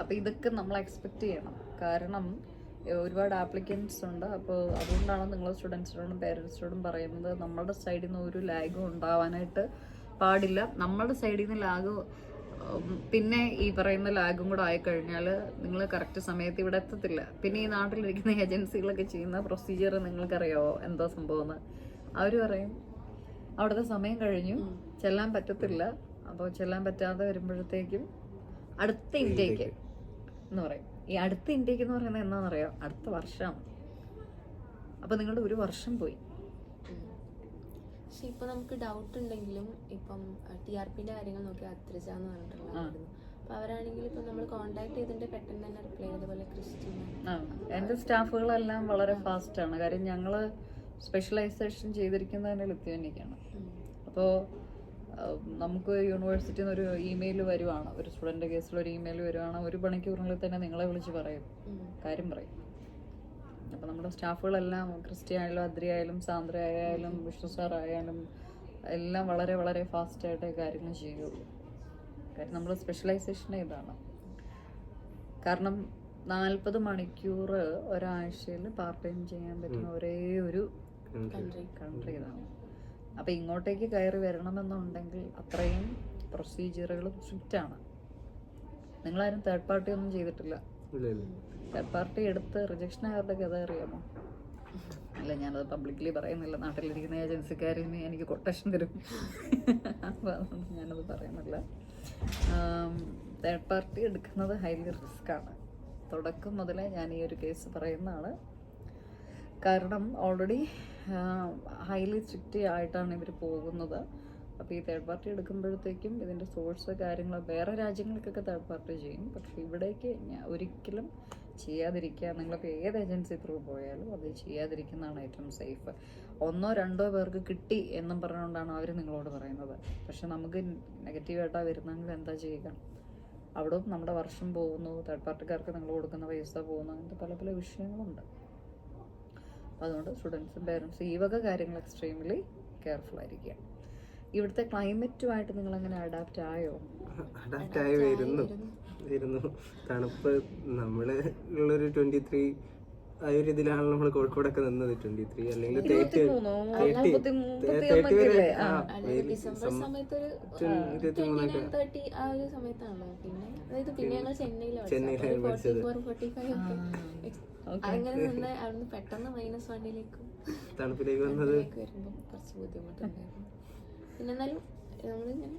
അപ്പോൾ ഇതൊക്കെ നമ്മൾ എക്സ്പെക്റ്റ് ചെയ്യണം. കാരണം ഒരുപാട് ആപ്ലിക്കൻസ് ഉണ്ട്. അപ്പോൾ അതുകൊണ്ടാണ് നിങ്ങൾ സ്റ്റുഡൻസിനോടും പേരൻസിനോടും പറയുന്നത് നമ്മളുടെ സൈഡിൽ നിന്ന് ഒരു ലാഗും ഉണ്ടാവാനായിട്ട് പാടില്ല. നമ്മളുടെ സൈഡിൽ നിന്ന് ലാഗ് പിന്നെ ഈ പറയുന്ന ലാഗും കൂടെ ആയിക്കഴിഞ്ഞാൽ നിങ്ങൾ കറക്റ്റ് സമയത്ത് ഇവിടെ എത്തത്തില്ല. പിന്നെ ഈ നാട്ടിലിരിക്കുന്ന ഏജൻസികളൊക്കെ ചെയ്യുന്ന പ്രൊസീജിയർ നിങ്ങൾക്കറിയാമോ എന്താ സംഭവം എന്ന്? അവർ പറയും അവിടുത്തെ സമയം കഴിഞ്ഞു, ചെല്ലാൻ പറ്റത്തില്ല. അപ്പോൾ ചെല്ലാൻ പറ്റാതെ വരുമ്പോഴത്തേക്കും അടുത്ത ഇൻടേക്ക് എന്ന് പറയും. ഈ അടുത്ത ഇൻടേക്ക് എന്ന് പറയുന്നത് എന്താണെന്നറിയാം? അടുത്ത വർഷമാണ്. അപ്പോൾ നിങ്ങളുടെ ഒരു വർഷം പോയി. പക്ഷെ ഇപ്പൊ നമുക്ക് ഡൗട്ട് ഉണ്ടെങ്കിലും ഇപ്പം TRPന്റെ കാര്യങ്ങൾ നോക്കി അത്രജ എന്ന് പറഞ്ഞിട്ടുള്ളതായിരുന്നു. അപ്പൊ അവരാണെങ്കിൽ ഇപ്പൊ നമ്മൾ കോൺടാക്ട് ചെയ്തിട്ട് പെട്ടെന്ന് തന്നെ റിപ്ലൈ ചെയ്തപോലെ ക്രിസ്റ്റീന. എൻ്റെ സ്റ്റാഫുകളെല്ലാം വളരെ ഫാസ്റ്റ് ആണ്. കാര്യം ഞങ്ങള് സ്പെഷ്യലൈസേഷൻ ചെയ്തിരിക്കുന്നത് ലിത്വാനിക്കാണ്. അപ്പോൾ നമുക്ക് യൂണിവേഴ്സിറ്റിയിൽ നിന്ന് ഒരു ഇമെയിൽ വരുവാണ്, ഒരു സ്റ്റുഡൻ്റ് കേസിൽ ഒരു ഇമെയിൽ വരുവാണ്, 1 മണിക്കൂറിനുള്ളിൽ തന്നെ നിങ്ങളെ വിളിച്ച് പറയും, കാര്യം പറയും. അപ്പോൾ നമ്മുടെ സ്റ്റാഫുകളെല്ലാം ക്രിസ്റ്റി ആയാലും അദ്രി ആയാലും സാന്ദ്ര ആയാലും വിഷ്ണു സാർ ആയാലും എല്ലാം വളരെ വളരെ ഫാസ്റ്റായിട്ടേ കാര്യങ്ങൾ ചെയ്യുള്ളൂ. കാര്യം നമ്മൾ സ്പെഷ്യലൈസേഷൻ ഇതാണ്. കാരണം 40 മണിക്കൂർ ഒരാഴ്ചയിൽ പാർട്ട് ടൈം ചെയ്യാൻ പറ്റുന്ന ഒരേ ഒരു കൺട്രി ഇതാണ്. അപ്പോൾ ഇങ്ങോട്ടേക്ക് കയറി വരണമെന്നുണ്ടെങ്കിൽ അത്രയും പ്രൊസീജിയറുകളും സ്ട്രിക്റ്റാണ്. നിങ്ങളാരും തേർഡ് പാർട്ടി ഒന്നും ചെയ്തിട്ടില്ല. തേർഡ് പാർട്ടി എടുത്ത് റിജക്ഷൻ ആയവരുടെ കഥ അറിയാമോ? അല്ല, ഞാനത് പബ്ലിക്കലി പറയുന്നില്ല. നാട്ടിലിരിക്കുന്ന ഏജൻസിക്കാരിന് എനിക്ക് കൊട്ടേഷൻ തരും. അപ്പോൾ അതുകൊണ്ട് ഞാനത് പറയുന്നില്ല. തേർഡ് പാർട്ടി എടുക്കുന്നത് ഹൈലി റിസ്ക്കാണ്. തുടക്കം മുതലേ ഞാൻ ഈ ഒരു കേസ് പറയുന്നതാണ്. കാരണം ഓൾറെഡി ഹൈലി സ്ട്രിക്റ്റ് ആയിട്ടാണ് ഇവർ പോകുന്നത്. അപ്പോൾ ഈ തേർഡ് പാർട്ടി എടുക്കുമ്പോഴത്തേക്കും ഇതിൻ്റെ സോഴ്സ് കാര്യങ്ങൾ വേറെ രാജ്യങ്ങൾക്കൊക്കെ തേർഡ് പാർട്ടി ചെയ്യും. പക്ഷേ ഇവിടേക്ക് ഒരിക്കലും ചെയ്യാതിരിക്കുക. നിങ്ങളിപ്പോൾ ഏത് ഏജൻസി ത്രൂ പോയാലും അത് ചെയ്യാതിരിക്കുന്നതാണ് ഏറ്റവും സേഫ്. 1-2 പേർക്ക് കിട്ടി എന്നും പറഞ്ഞുകൊണ്ടാണ് അവർ നിങ്ങളോട് പറയുന്നത്. പക്ഷെ നമുക്ക് നെഗറ്റീവായിട്ടാണ് വരുന്നതെങ്കിൽ എന്താ ചെയ്യുക? അവിടെ നമ്മുടെ വർഷം പോകുന്നു, തേർഡ് പാർട്ടിക്കാർക്ക് നിങ്ങൾ കൊടുക്കുന്ന പൈസ പോകുന്നു, അങ്ങനത്തെ പല പല വിഷയങ്ങളുണ്ട്. അപ്പോൾ അതുകൊണ്ട് സ്റ്റുഡൻസും പേരൻസും ഈ വക കാര്യങ്ങൾ എക്സ്ട്രീംലി കെയർഫുൾ ആയിരിക്കുക. ഇവിടുത്തെ ക്ലൈമറ്റുമായിട്ട് നിങ്ങൾ അങ്ങനെ അഡാപ്റ്റ് ആയോ? അഡാപ്റ്റ് ആയി വരുന്നു. തണുപ്പ് നമ്മൾ ഉള്ളൊരു 23 ആ ഒരു ഇതിലാണല്ലോ നമ്മൾ കോഴിക്കോടൊക്കെ നിന്നത്. 23 അല്ലെങ്കിൽ 30 ഡിസംബർ സമയത്ത് ആ ഒരു സമയത്താണല്ലോ. പിന്നെ ഞങ്ങൾ ചെന്നൈയിലാണ് പഠിച്ചത്. 44-45 അങ്ങനെ നിന്ന് അവിടുന്ന് പെട്ടെന്ന് -1 തണുപ്പിലേക്ക് വന്നത് വരുമ്പോൾ കുറച്ച് ബുദ്ധിമുട്ടുണ്ടായിരുന്നു. പിന്നെ എന്നാലും നമ്മളിങ്ങനെ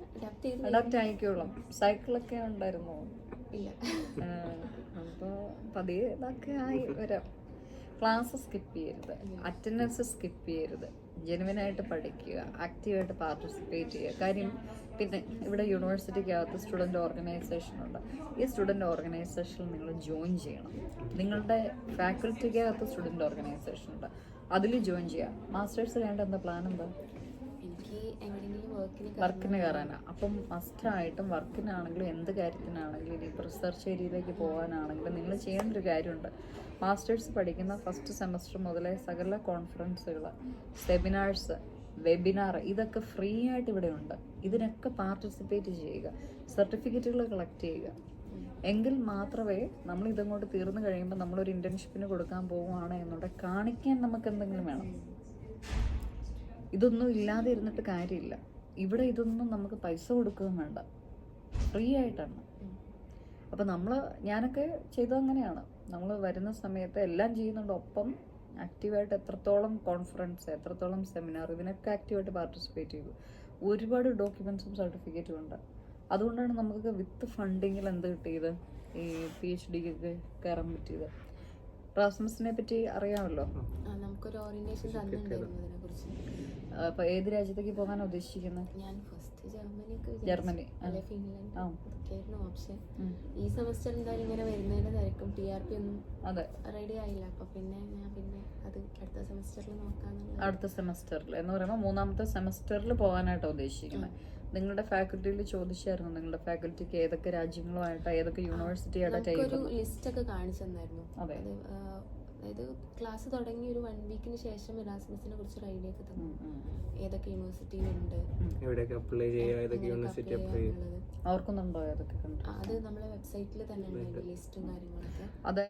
അഡാപ്റ്റ് ആയിക്കോളും. സൈക്കിളൊക്കെ ഉണ്ടായിരുന്നോ? ഇല്ല. അപ്പോൾ പതിയെ ഇതൊക്കെ ആയി വരാം. ക്ലാസ് സ്കിപ്പ് ചെയ്യരുത്, അറ്റൻഡൻസ് സ്കിപ്പ് ചെയ്യരുത്, ജെനുവിനായിട്ട് പഠിക്കുക, ആക്റ്റീവായിട്ട് പാർട്ടിസിപ്പേറ്റ് ചെയ്യുക. കാര്യം പിന്നെ ഇവിടെ യൂണിവേഴ്സിറ്റിക്കകത്ത് സ്റ്റുഡൻറ്റ് ഓർഗനൈസേഷൻ ഉണ്ട്. ഈ സ്റ്റുഡൻറ്റ് ഓർഗനൈസേഷനിൽ നിങ്ങൾ ജോയിൻ ചെയ്യണം. നിങ്ങളുടെ ഫാക്കൽറ്റിക്കകത്ത് സ്റ്റുഡൻറ്റ് ഓർഗനൈസേഷൻ ഉണ്ട്, അതിൽ ജോയിൻ ചെയ്യുക. മാസ്റ്റേഴ്സ് വേണ്ട എന്താ പ്ലാൻ എന്താ? വർക്കിന് കയറാനാണ്. അപ്പം മസ്റ്റായിട്ടും വർക്കിനാണെങ്കിലും എന്ത് കാര്യത്തിനാണെങ്കിലും ഇനിയിപ്പോൾ റിസർച്ച് ഏരിയയിലേക്ക് പോകാനാണെങ്കിലും നിങ്ങൾ ചെയ്യേണ്ട ഒരു കാര്യമുണ്ട്. മാസ്റ്റേഴ്സ് പഠിക്കുന്ന ഫസ്റ്റ് സെമസ്റ്റർ മുതലേ സകല കോൺഫറൻസുകൾ, സെമിനാർസ്, വെബിനാർ ഇതൊക്കെ ഫ്രീ ആയിട്ട് ഇവിടെ ഉണ്ട്. ഇതിനൊക്കെ പാർട്ടിസിപ്പേറ്റ് ചെയ്യുക, സർട്ടിഫിക്കറ്റുകൾ കളക്ട് ചെയ്യുക. എങ്കിൽ മാത്രമേ നമ്മൾ ഇതങ്ങോട്ട് തീർന്നു കഴിയുമ്പോൾ നമ്മളൊരു ഇൻറ്റേൺഷിപ്പിന് കൊടുക്കാൻ പോവുകയാണ് എന്നുണ്ടെങ്കിൽ കാണിക്കാൻ നമുക്ക് എന്തെങ്കിലും വേണം. ഇതൊന്നും ഇല്ലാതെ ഇരുന്നിട്ട് കാര്യമില്ല. ഇവിടെ ഇതൊന്നും നമുക്ക് പൈസ കൊടുക്കുകയും വേണ്ട, ഫ്രീ ആയിട്ടാണ്. അപ്പം ഞാനൊക്കെ ചെയ്തത് അങ്ങനെയാണ്. നമ്മൾ വരുന്ന സമയത്ത് എല്ലാം ചെയ്യുന്നുണ്ട്, ഒപ്പം ആക്റ്റീവായിട്ട് എത്രത്തോളം കോൺഫറൻസ്, എത്രത്തോളം സെമിനാർ, ഇതിനൊക്കെ ആക്റ്റീവായിട്ട് പാർട്ടിസിപ്പേറ്റ് ചെയ്തു. ഒരുപാട് ഡോക്യുമെൻറ്റ്സും സർട്ടിഫിക്കറ്റും ഉണ്ട്. അതുകൊണ്ടാണ് നമുക്ക് വിത്ത് ഫണ്ടിങ്ങിൽ എന്ത് കിട്ടിയത്, ഈ PhDക്കൊക്കെ കയറാൻ പറ്റിയത്. റാസ്മസിനെ പറ്റി അറിയാമല്ലോ. നമുക്കൊരു ഓറിയന്റേഷൻ തന്നിട്ടുണ്ടായിരുന്നു ഇതിനെക്കുറിച്ച്. അപ്പോൾ ഏത് രാജ്യത്തേക്ക് പോകാനാണ് ഉദ്ദേശിക്കുന്നത്? ഞാൻ ഫസ്റ്റ് ജർമ്മനി അല്ലെ ഫിൻലാൻഡ് ഒക്കെയായിരുന്നു ഓപ്ഷൻ. ഈ സെമസ്റ്റർ എന്തായാലും ഇങ്ങനെ വരുന്നതിന്റെ തിരക്കും TRP ഒന്നും റെഡി ആയില്ല. അപ്പൊ പിന്നെ അത് അടുത്ത സെമസ്റ്ററിൽ നോക്കാന്നുള്ള. അടുത്ത സെമസ്റ്ററിൽ എന്ന് പറയുമ്പോൾ 3ാമത്തെ സെമസ്റ്ററിൽ പോകാനായിട്ടാണ് ഉദ്ദേശിക്കുന്നത്. നിങ്ങളുടെ ഫാക്കൽറ്റിയിൽ ചോദിച്ചായിരുന്നു നിങ്ങളുടെ ഫാക്കൽറ്റിക്ക് ഏതൊക്കെ രാജ്യങ്ങളുമായിട്ട് ഏതൊക്കെ യൂണിവേഴ്സിറ്റിയായിട്ട് ലിസ്റ്റ് ഒക്കെ കാണിച്ചു തന്നായിരുന്നു. അതായത് ക്ലാസ് തുടങ്ങി ഒരു 1 വീക്കിന് ശേഷം ഇറാസ്മസിനെ കുറിച്ച് ഒരു ഐഡിയ ഒക്കെ തന്നു. ഏതൊക്കെ യൂണിവേഴ്സിറ്റിയിലുണ്ട്, എവിടെയൊക്കെ അപ്ലൈ ചെയ്യുക, ഏതൊക്കെ യൂണിവേഴ്സിറ്റി അപ്ലൈ ചെയ്യുക, അവർക്കൊന്നുണ്ടോ അതൊക്കെ കണ്ടു? അത് നമ്മളെ വെബ്സൈറ്റിൽ തന്നെ ഉണ്ട് ലിസ്റ്റും കാര്യങ്ങളൊക്കെ. അതെ.